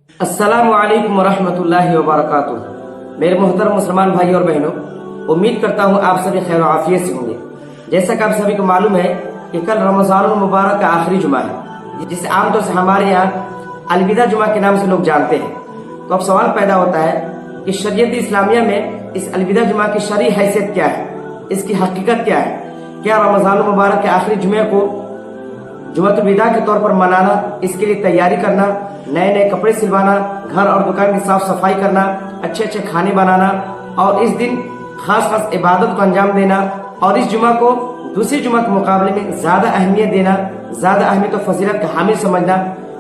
अस्सलाम वालेकुम वरहमतुल्लाहि वबरकातुह। मेरे मोहतरम मुसलमान भाई और बहनों, उम्मीद करता हूँ आप सभी खैर आफियत से होंगे। जैसा कि आप सभी को मालूम है कि कल रमज़ानुल मुबारक का आखिरी जुमा है, जिसे आमतौर से हमारे यहाँ अलविदा जुमा के नाम से लोग जानते हैं। तो अब सवाल पैदा होता है कि शरीयत इस्लामिया में इस अलविदा जुमा की शरई हैसियत क्या है, इसकी हकीकत क्या है। क्या रमज़ानुल मुबारक के आखिरी जुमे को जुमतुल विदा के तौर पर मनाना, इसके लिए तैयारी करना, नए नए कपड़े सिलवाना, घर और दुकान की साफ सफाई करना, अच्छे अच्छे खाने बनाना और इस दिन खास खास इबादत को अंजाम देना और इस जुमा को दूसरी जुमा के मुकाबले में ज्यादा अहमियत देना, ज्यादा अहमियत और फजीलत का हामिल समझना,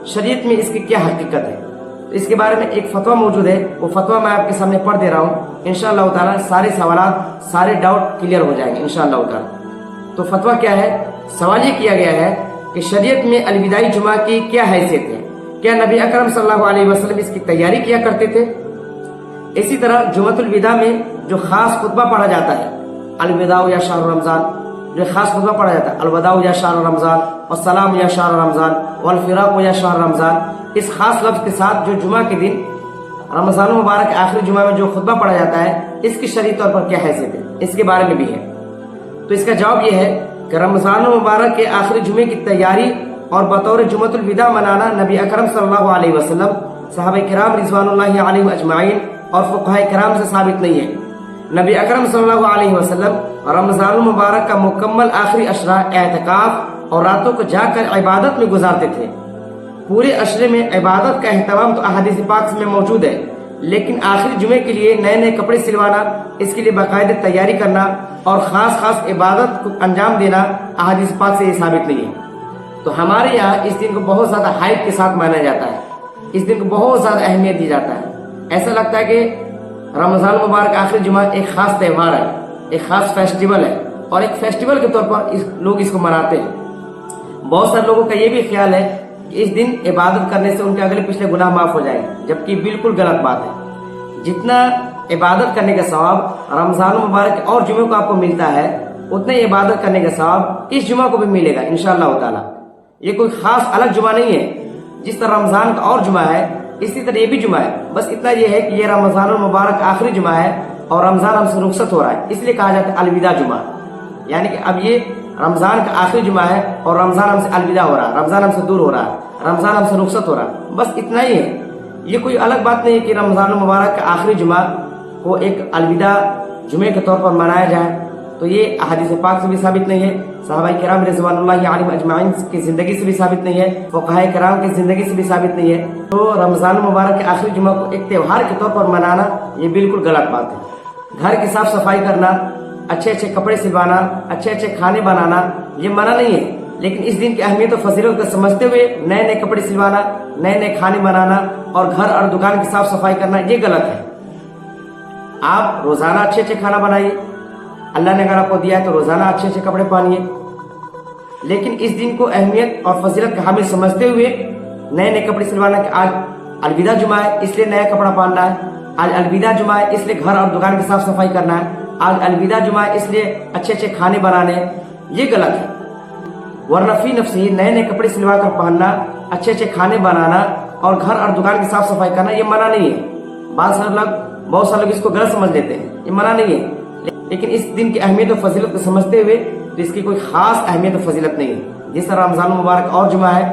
शरीयत में इसकी क्या हकीकत है। तो इसके बारे में एक फतवा मौजूद है, वो फतवा मैं आपके सामने पढ़ दे रहा हूँ। इंशाअल्लाह ताला सारे सवालात, सारे डाउट क्लियर हो जाएंगे इंशाअल्लाह ताला। तो फतवा क्या है? सवाल ये किया गया है कि शरीयत में अलविदाई जुमा की क्या हैसियत है। क्या नबी अकरम सल्लल्लाहु अलैहि वसल्लम इसकी तैयारी किया करते थे? इसी तरह जुमतुल विदा में जो खास खुतबा पढ़ा जाता है, अलविदाउ या शहर रमजान, जो खास खुतबा पढ़ा जाता है, अलविदाउ या शहर रमजान वस्सलाम या शहर रमजान वल फिराक या शहर रमजान, इस खास लफ्ज के साथ जो जुमा के दिन रमजान मुबारक के आखिरी जुमा में जो खुतबा पढ़ा जाता है, इसकी शरई तौर पर क्या हैसियत है, इसके बारे में भी है। तो इसका जवाब यह है कि रमजान मुबारक के आखिरी जुमे की तैयारी और बतौर जुमतुल विदा मनाना नबी अकरम सल्लल्लाहु अलैहि वसल्लम, सहाबा किराम रिज़वानुल्लाहि अलैहिम अजमाइन और फुक़हा किराम से साबित नहीं है। नबी अकरम सल्लल्लाहु अलैहि वसल्लम रमजान मुबारक का मुकम्मल आखिरी अशरा एहतिकाफ और रातों को जाकर इबादत में गुजारते थे। पूरे अशरे में इबादत का अहतमाम तो अहादीस पाक में मौजूद है, लेकिन आखिरी जुमे के लिए नए नए कपड़े सिलवाना, इसके लिए बाकायदे तैयारी करना और खास खास इबादत को अंजाम देना अहादीस पाक से ये साबित नहीं है। तो हमारे यहाँ इस दिन को बहुत ज्यादा हाइप के साथ माना जाता है, इस दिन को बहुत ज्यादा अहमियत दी जाता है। ऐसा लगता है कि रमजान मुबारक आखिरी जुमा एक खास त्यौहार है, एक खास फेस्टिवल है और एक फेस्टिवल के तौर पर लोग इसको मनाते हैं। बहुत सारे लोगों का ये भी ख्याल है कि इस दिन इबादत करने से उनके अगले पिछले गुनाह माफ हो जाएंगे, जबकि बिल्कुल गलत बात है। जितना इबादत करने का सवाब रमजान मुबारक और जुमे को आपको मिलता है, उतने इबादत करने का सवाब इस जुमा को भी मिलेगा इंशाअल्लाह ताला। ये कोई खास अलग जुमा नहीं है। जिस तरह रमजान का और जुमा है, इसी तरह ये भी जुमा है। बस इतना ये है कि ये रमजान मुबारक आखिरी जुमा है और रमजान हमसे रुखसत हो रहा है, इसलिए कहा जाता है अलविदा जुमा। यानी कि अब ये रमजान का आखिरी जुमा है और रमजान हमसे अलविदा हो रहा है, रमजान हमसे दूर हो रहा है, रमजान हमसे रुखसत हो रहा है। बस इतना ही है। ये कोई अलग बात नहीं है कि रमजान मुबारक का आखिरी जुमा को एक अलविदा जुमे के तौर पर मनाया जाए। तो ये अहादीस पाक से भी साबित नहीं है, सहाबा किराम रिज़वानुल्लाहि अलैहिम अजमाइन की जिंदगी से भी साबित नहीं है, फुक़हा किराम की जिंदगी से भी साबित नहीं है। तो रमजान मुबारक के आखिरी जुमा को एक त्योहार के तौर पर मनाना ये बिल्कुल गलत बात है। घर की साफ सफाई करना, अच्छे अच्छे कपड़े सिलवाना, अच्छे अच्छे खाने बनाना, ये मना नहीं है। लेकिन इस दिन की अहमियत और फजीलत को समझते हुए नए नए कपड़े सिलवाना, नए नए खाने बनाना और घर और दुकान की साफ सफाई करना, ये गलत है। आप रोजाना अच्छे अच्छे खाना बनाइए, अल्लाह ने अगर आपको दिया है तो रोजाना अच्छे अच्छे कपड़े पहनिए, लेकिन इस दिन को अहमियत और फजीलत का हामिल समझते हुए नए नए कपड़े सिलवाना। कि आज अलविदा जुमा है इसलिए नया कपड़ा पहनना है, आज अलविदा जुमा है इसलिए घर और दुकान की साफ सफाई करना है, आज अलविदा जुमा है इसलिए अच्छे अच्छे खाने बनाने, ये गलत है। वरना फी नफ्सी नए नए कपड़े सिलवा कर पहनना, अच्छे अच्छे खाने बनाना और घर और दुकान की साफ सफाई करना, ये मना नहीं है। बहुत सारे लोग इसको गलत समझ लेते हैं, ये मना नहीं है। लेकिन इस दिन की अहमियत और फजीलत को समझते हुए तो इसकी कोई खास अहमियत और फजीलत नहीं है। जिस तरह रमजान मुबारक और जुमा है,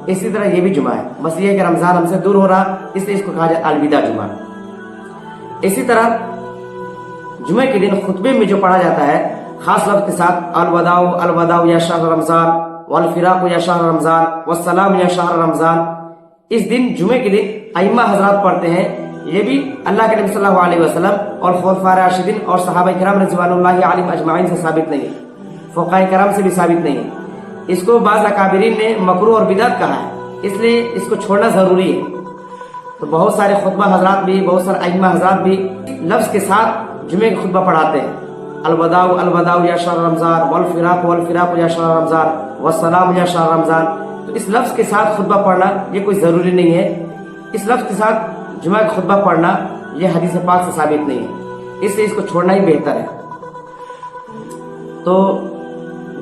इसी तरह ये भी जुमा है। बस ये है कि रमजान हमसे दूर हो रहा, इसलिए इसको कहा जाए अलविदा जुमा। इसी तरह जुमे के दिन खुतबे में जो पढ़ा जाता है खास लफ्ज के साथ, अलवदाउ अलवदाउ या शहर रमजान वल फिराक या शहर रमजान वस्सलाम या शहर रमजान, इस दिन जुमे के दिन अइम्मा हजरात पढ़ते हैं। ये भी अल्लाह के नबी सल्लल्लाहु अलैहि वसल्लम और खुलफाए राशिदीन और सहाबा किराम रिज़वानुल्लाहि अलैहिम अजमाइन से साबित नहीं है, फुक़हा किराम से भी साबित नहीं है। इसको बाज़ अकाबिरीन ने मकरूह और बिदअत कहा है, इसलिए इसको छोड़ना जरूरी है। तो बहुत सारे खुतबा हजरात भी, बहुत सारे अइम्मा हजरात भी लफ्ज के साथ जुमे का खुतबा पढ़ाते हैं, अलवदाउ या शहर रमजान वल फिराक या शहर रमजान वस्सलाम या शहर रमजान। तो इस लफ्ज के साथ खुतबा पढ़ना ये कोई जरूरी नहीं है। इस लफ्ज के साथ जुमा का खुतबा पढ़ना यह हदीस पाक से साबित नहीं है, इसलिए इसको छोड़ना ही बेहतर है। तो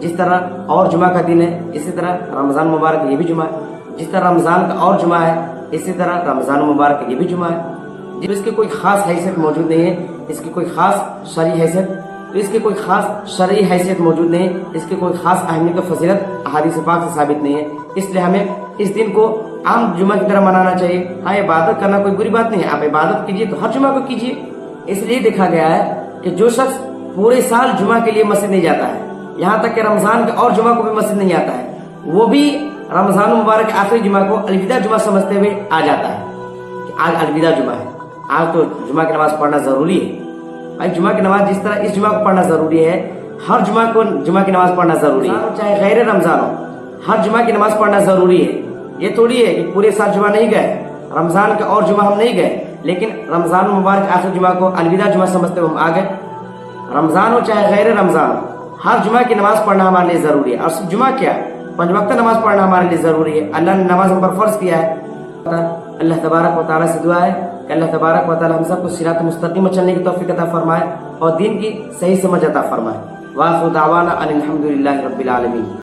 जिस तरह और जुमा का दिन है, इसी तरह रमजान मुबारक ये भी जुमा है। जिस तरह रमजान का और जुमा है, اسی طرح رمضان مبارک یہ بھی جمعہ ہے، جب اس کی کوئی خاص حیثیت موجود نہیں ہے، اس کی کوئی خاص شرعی حیثیت، تو اس کی کوئی خاص شرعی حیثیت موجود نہیں ہے، اس کی کوئی خاص اہمیت و فضیلت احادیث پاک سے ثابت نہیں ہے، اس لیے ہمیں اس دن کو عام جمعہ کی طرح منانا چاہیے۔ ہاں عبادت کرنا کوئی بری بات نہیں ہے، آپ عبادت کیجیے تو ہر جمعہ کو کیجیے۔ اس لیے دیکھا گیا ہے کہ جو شخص پورے سال جمعہ کے لیے مسجد نہیں جاتا ہے، یہاں تک کہ رمضان کے اور جمعہ کو بھی مسجد نہیں آتا ہے، وہ بھی رمضان مبارک آخری جمعہ کو الوداع جمعہ سمجھتے ہوئے آ جاتا ہے کہ آج الوداع جمعہ ہے، آج تو جمعہ کی نماز پڑھنا ضروری ہے۔ بھائی جمعہ کی نماز جس طرح اس جمعہ کو پڑھنا ضروری ہے، ہر جمعہ کو جمعہ کی نماز پڑھنا ضروری ہے، چاہے غیر رمضان ہو، ہر جمعہ کی نماز پڑھنا ضروری ہے۔ یہ تھوڑی ہے کہ پورے سال جمعہ نہیں گئے، رمضان کے اور جمعہ ہم نہیں گئے، لیکن رمضان مبارک آخر جمعہ کو الوداع جمعہ سمجھتے ہوئے ہم آ گئے۔ رمضان ہو چاہے غیر رمضان ہو، ہر جمعہ کی نماز پڑھنا ہمارے لیے ضروری ہے، اور صرف جمعہ کیا 5 وقت نماز پڑھنا ہمارے لیے ضروری ہے۔ اللہ نے نماز ہم پر فرض کیا ہے۔ اللہ تبارک و تعالیٰ سے دعا ہے کہ اللہ تبارک و تعالیٰ ہم سب کو صراط مستقیم پر چلنے کی توفیق عطا فرمائے اور دین کی صحیح سمجھ عطا فرمائے۔ وآخر دعوانا ان الحمد للہ رب العالمین۔